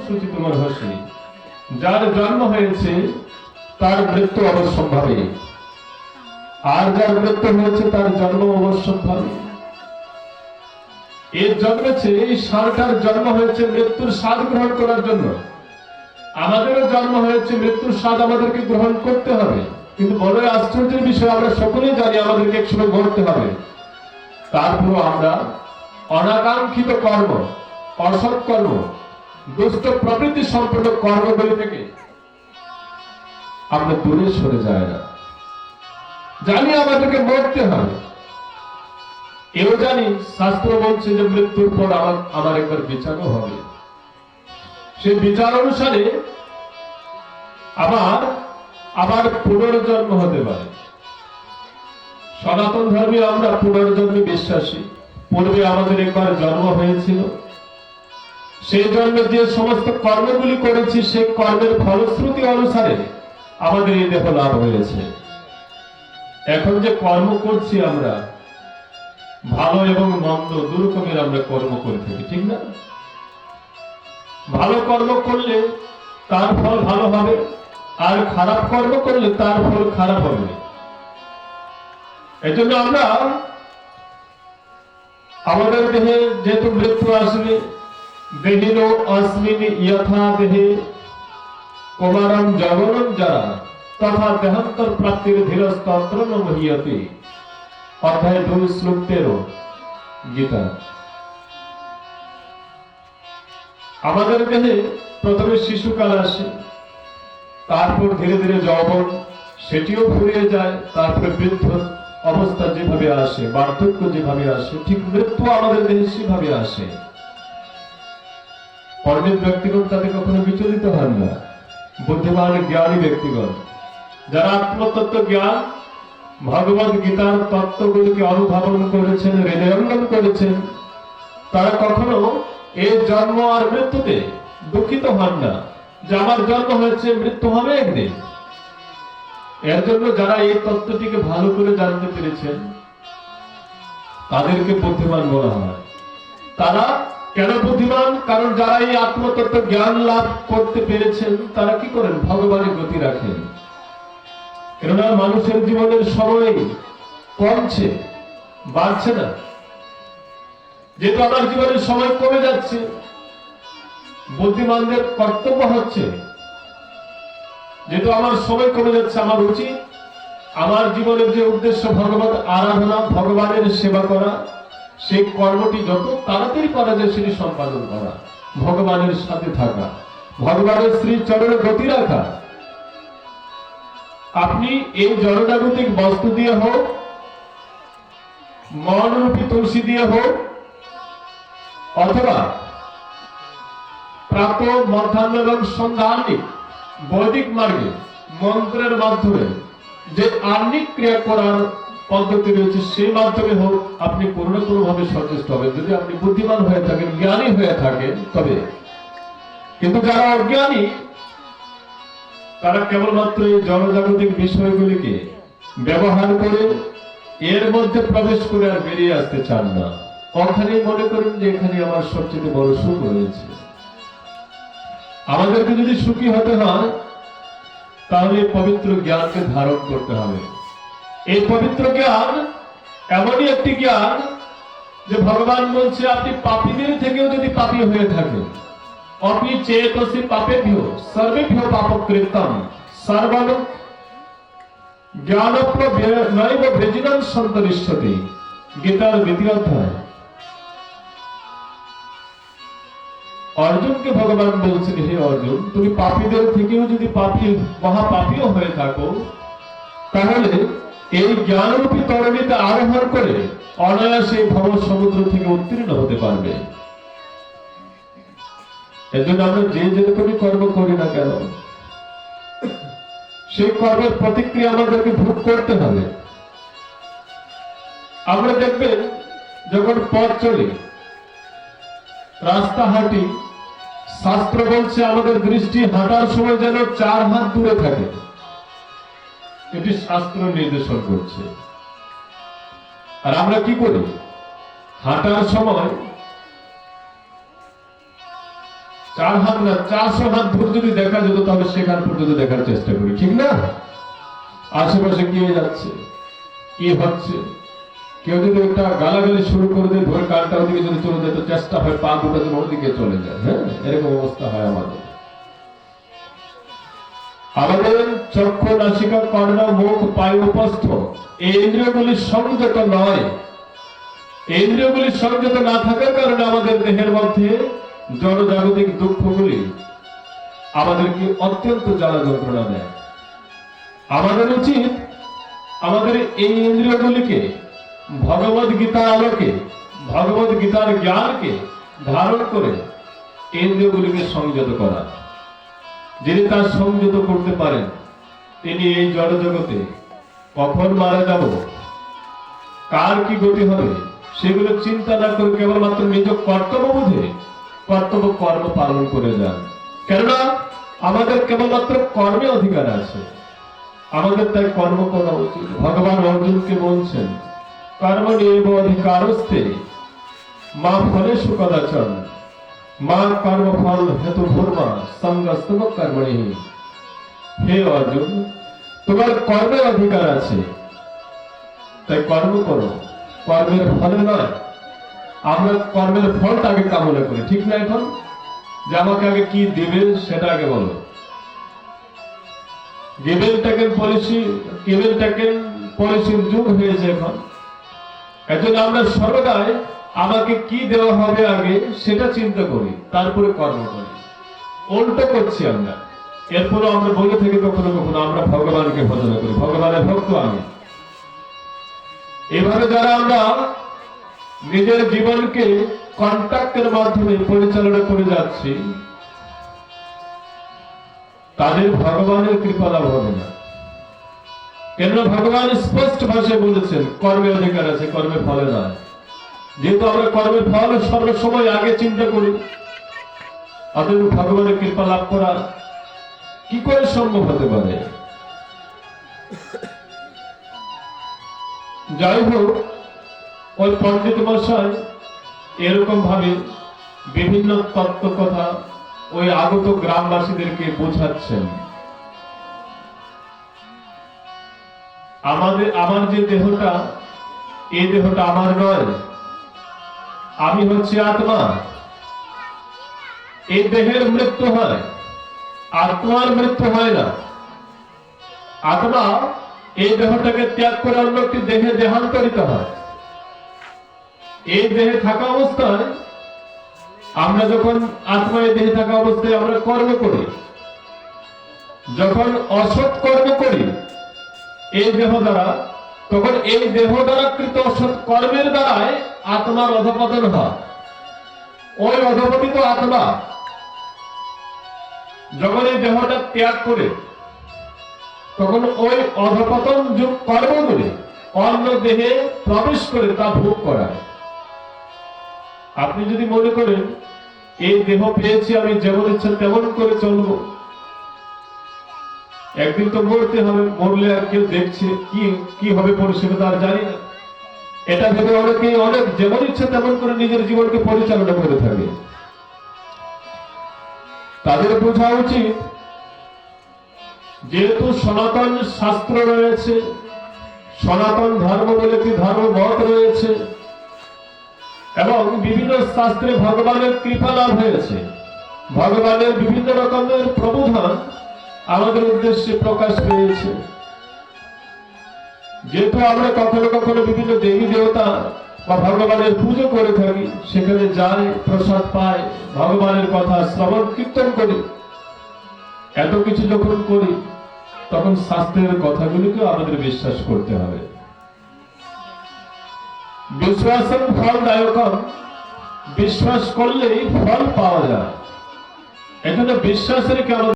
সূচিত রহস্যে যার জন্ম হয়েছে তার মৃত্যু অবশ্যম্ভাবী, আর যার মৃত্যু হয়েছে তার জন্ম অবশ্যম্ভাবী। এর জন্মেছে, এই ষাঁড়টার জন্ম হয়েছে মৃত্যুর স্বাদ গ্রহণ করার জন্য। আমাদেরও জন্ম হয়েছে মৃত্যুর স্বাদ আমাদেরকে গ্রহণ করতে হবে, কিন্তু বড় আশ্চর্যের বিষয় আমরা সকলেই জানি আমাদেরকে একসময় মরতে হবে। তারপরও আমরা অনাকাঙ্ক্ষিত কর্ম, অসৎ কর্ম, দুষ্ট প্রবৃত্তি সম্পন্ন কর্মগুলি থেকে আমরা দূরে সরে যায় না। জানি আমাদেরকে মরতে হবে, এও জানি শাস্ত্র বলছে যে মৃত্যুর পর আমার একবার বিচারও হবে। সেই বিচার অনুসারে আবার পুনর্জন্ম হতে পারে। সনাতন ধর্মে আমরা পুনর্জন্মে বিশ্বাসী। পূর্বে আমাদের একবার জন্ম হয়েছিল, সেই জন্মে যে সমস্ত কর্মগুলি করেছি সেই কর্মের ফলশ্রুতি অনুসারে আমাদের এই দেহ লাভ হয়েছে। এখন যে কর্ম করছি আমরা, ভালো এবং মন্দ দুরকমের আমরা কর্ম করে থাকি, ঠিক না? ভালো কর্ম করলে তার ফল ভালো হবে, আর খারাপ কর্ম করলে তার ফল খারাপ হবে। এজন্য আমরা আমাদের দেহে যেহেতু মৃত্যু আসবে, দেহিনো অস্মিন যথা দেহে কুমারম জগনম যারা তথা দেহান্তর প্রাপ্তির ধীরস্তন্ত্র ন মহীয়তে। অধ্যায় 2 শ্লোক 13 গীতা। আমাদের দেহে প্রথমে শিশুকাল আসে, তারপর ধীরে ধীরে যৌবন, সেটিও ফুরিয়ে যায়, তারপরে বৃদ্ধ অবস্থা যেভাবে আসে, বার্ধক্য যেভাবে আসে, ঠিক মৃত্যু আমাদের দেহে সেভাবে আসে। পণ্ডিত ব্যক্তিগণ তাতে কখনো বিচলিত হন না। বুদ্ধিমান জ্ঞানী ব্যক্তিগণ যারা আত্মতত্ত্ব জ্ঞান, ভগবত গীতার তত্ত্বগুলিকে অনুধাবন করেছেন, হৃদয়ঙ্গম করেছেন, তারা কখনো এই জন্ম আর মৃত্যুতে দুঃখিত হন না যে আমার জন্ম হয়েছে, মৃত্যু হবে একদিন। এর জন্য যারা এই তত্ত্বটিকে ভালো করে জানতে পেরেছেন তাদেরকে বুদ্ধিমান বলা হয়। তারা কেন বুদ্ধিমান? কারণ যারা এই আত্মতত্ত্ব জ্ঞান লাভ করতে পেরেছেন তারা কি করেন? ভগবানের গতি রাখেন। কেননা মানুষের জীবনের সময় কমছে, বাড়ছে না। যেহেতু আমার জীবনের সময় কমে যাচ্ছে, বুদ্ধিমানদের কর্তব্য হচ্ছে, যেহেতু আমার সময় কমে যাচ্ছে, আমার উচিত আমার জীবনের যে উদ্দেশ্য ভগবত আরাধনা, ভগবানের সেবা করা, সেই কর্মটি যত তাড়াতাড়ি করা যায় সেটি সম্পাদন করা, ভগবানের সাথে থাকা, ভগবানের শ্রী চরণে গতি রাখা। আপনি এই জড়জাগতিক বস্তু দিয়ে হোক, মনরূপী তুলসী দিয়ে হোক, অথবা প্রাত মধ্যাহ্ন এবং সন্ধ্যাহ্নিক বৈদিক মার্গে মন্ত্রের মাধ্যমে যে আহ্নিক ক্রিয়া করার পদ্ধতি রয়েছে, সেই মাধ্যমে হোক, আপনি কোনো না কোনো ভাবে সচেষ্ট হবেন, যদি আপনি বুদ্ধিমান হয়ে থাকেন, জ্ঞানী হয়ে থাকেন তবে। কিন্তু যারা অজ্ঞানী তারা কেবলমাত্র এই জনজাগতিক বিষয়গুলিকে ব্যবহার করে এর মধ্যে প্রবেশ করে আর বেরিয়ে আসতে চান না। ওখানেই মনে করেন যে এখানে আমার সবচেয়ে বড় সুখ রয়েছে। আমাদেরকে যদি সুখী হতে হয় তাহলে পবিত্র জ্ঞানকে ধারণ করতে হবে। এই পবিত্র জ্ঞান এমনই একটি জ্ঞান যে ভগবান বলছে আপনি পাপীদের থেকেও যদি পাপী হয়ে থাকেন, অপি চেতসি পাপেভ্যো সর্বেভ্যো পাপকৃতম সর্বং জ্ঞানপ্রনৈব বৃজিনং সন্তরিষ্যতি। গীতার 2য় অধ্যায়। অর্জুনকে ভগবান বলছেন, হে অর্জুন, তুমি পাপীদের থেকেও যদি মহাপাপীও হয়ে থাকো, তাহলে এই জ্ঞানরূপী তরণীতে আরোহণ করে অনায়াসে ভব সমুদ্র থেকে উত্তীর্ণ হতে পারবে। এজন্য আমরা যে যেরকমই কর্ম করি না কেন, সেই কর্মের প্রতিক্রিয়া আমাদেরকে ভোগ করতে হবে। আমরা দেখবেন যখন পথ চলি, রাস্তা হাঁটি, শাস্ত্র বলছে আমাদের দৃষ্টি হাঁটার সময় যেন 4 হাত দূরে থাকে। এটি শাস্ত্র নির্দেশন করছে। আর আমরা কি করি? হাঁটার সময় 4 হাত না 400 হাত দূর যদি দেখা যেত তাহলে সেখান পর্যন্ত দেখার চেষ্টা করি, ঠিক না? আশেপাশে কি যাচ্ছে, কি হচ্ছে, কেউ যদি একটা গালাগালি শুরু করে দেয়, ধরে কানটা ওদিকে যদি চলে যায় তো চেষ্টা হয় পা দুটো যেন ওদিকে চলে যায়। হ্যাঁ, এরকম অবস্থা হয় আমাদের। আমাদের চক্ষু, নাসিকা, কর্ণ, মুখ, পায়ু, উপস্থ এই ইন্দ্রিয়গুলি সংযত নয়। এই ইন্দ্রিয়গুলি সংযত না থাকার কারণে আমাদের দেহের মধ্যে জড়জাগতিক দুঃখগুলি আমাদেরকে অত্যন্ত জ্বালা যন্ত্রণা দেয়। আমাদের উচিত আমাদের এই ইন্দ্রিয়গুলিকে ভগবদ গীতার আলোকে, ভগবদ গীতার জ্ঞানকে ধারণ করে ইন্দ্রিয়গুলিকে সংযত করা। যিনি তার সংযত করতে পারেন তিনি এই জড়জগতে কখন মারা যাব, কার কি গতি হবে সেগুলো চিন্তা না করে কেবলমাত্র নিজ কর্তব্য বুঝে কর্তব্য কর্ম পালন করে যান। কেননা আমাদের কেবলমাত্র কর্মে অধিকার আছে, আমাদের তাই কর্ম করা উচিত। ভগবান অর্জুনকে বলছেন, কর্ম নিয়েব অধিকারস্তে মা ফলেষু কদাচন মা কর্মফল হেতু ভূর্মা সঙ্গস্তব কর্মণি। হে অর্জুন, তোমার কর্মের অধিকার আছে, তাই কর্ম করো, কর্মের ফলে নয়। আমরা কর্মের ফলটা আগে কামনা করি, ঠিক না? এখন যে আমাকে আগে কি দেবে সেটা আগে বলো। গিভেন টেকেন পলিসির যুগ হয়েছে এখন। এজন্য আমরা সর্বদাই আমাকে কি দেওয়া হবে আগে সেটা চিন্তা করি, তারপরে কর্ম করি। উল্টো করছি আমরা। এরপরও আমরা বলে থাকি কখনো কখনো আমরা ভগবানকে ভজনা করি, ভগবানের ভক্ত আমি। এভাবে যারা আমরা নিজের জীবনকে কন্ট্রাক্টের মাধ্যমে পরিচালনা করে যাচ্ছি তাদের ভগবানের কৃপা লাভ হবে না। কেন? ভগবান স্পষ্ট ভাষায় বলেছেন কর্মে অধিকার আছে, কর্মে ফলে নয়। যেহেতু আমরা কর্মের ফল সর্বসময় আগে চিন্তা করি, অতএব ভগবানের কৃপা লাভ করা কি করে সম্ভব হতে পারে? যাই হোক, ওই পণ্ডিত মশাই এরকম ভাবে বিভিন্ন তত্ত্ব কথা ওই আগত গ্রামবাসীদেরকে বোঝাচ্ছেন। আমার যে দেহটা, এই দেহটা আমার নয়, আমি হচ্ছে আত্মা। এই দেহের মৃত্যু হয়, আত্মার মৃত্যু হয় না। আত্মা এই দেহটাকে ত্যাগ করে অন্য একটি দেহে দেহান্তরিত হয়। এই দেহে থাকা অবস্থায় আমরা যখন আত্মা এই দেহে থাকা অবস্থায় আমরা কর্ম করি, যখন অসৎ কর্ম করি এই দেহ দ্বারা, তখন এই দেহ দ্বারা কৃত অসৎ কর্মের দ্বারাই আত্মার অধঃপতন হয়। ওই অধঃপতিত আত্মা যখন এই দেহটা ত্যাগ করে তখন ওই অধঃপতন যুগ কর্মগুলি অন্য দেহে প্রবেশ করে তা ভোগ করায়। আপনি যদি মনে করেন এই দেহ পেয়েছি আমি যেমন ইচ্ছা তেমন করে চলবো, একদিন তো মরতে হবে, মরলে আর কেউ দেখছে কি হবে পরে সেটা তো আর জানি না। এটা ভেবে অনেকে অনেক যেমন ইচ্ছা তেমন করে নিজের জীবনকে পরিচালনা করে থাকে। তাদের বোঝা উচিত যেহেতু সনাতন শাস্ত্র রয়েছে, সনাতন ধর্ম বলে একটি ধর্মমত রয়েছে এবং বিভিন্ন শাস্ত্রে ভগবানের কৃপা লাভ হয়েছে, ভগবানের বিভিন্ন রকমের প্রবোধন আমাদের উদ্দেশ্যে প্রকাশ পেয়েছে। যেহেতু আমরা কখনো কখনো বিভিন্ন দেবী দেবতা বা ভগবানের পুজো করে থাকি, সেখানে যাই, প্রসাদ পাই, ভগবানের কথা শ্রবণ কীর্তন করি, এত কিছু যখন করি তখন শাস্ত্রের কথাগুলিকেও আমাদের বিশ্বাস করতে হবে। বিশ্বাসম ফলদায়কম, বিশ্বাস করলেই ফল পাওয়া যায়। এজন্য বিশ্বাসের কেন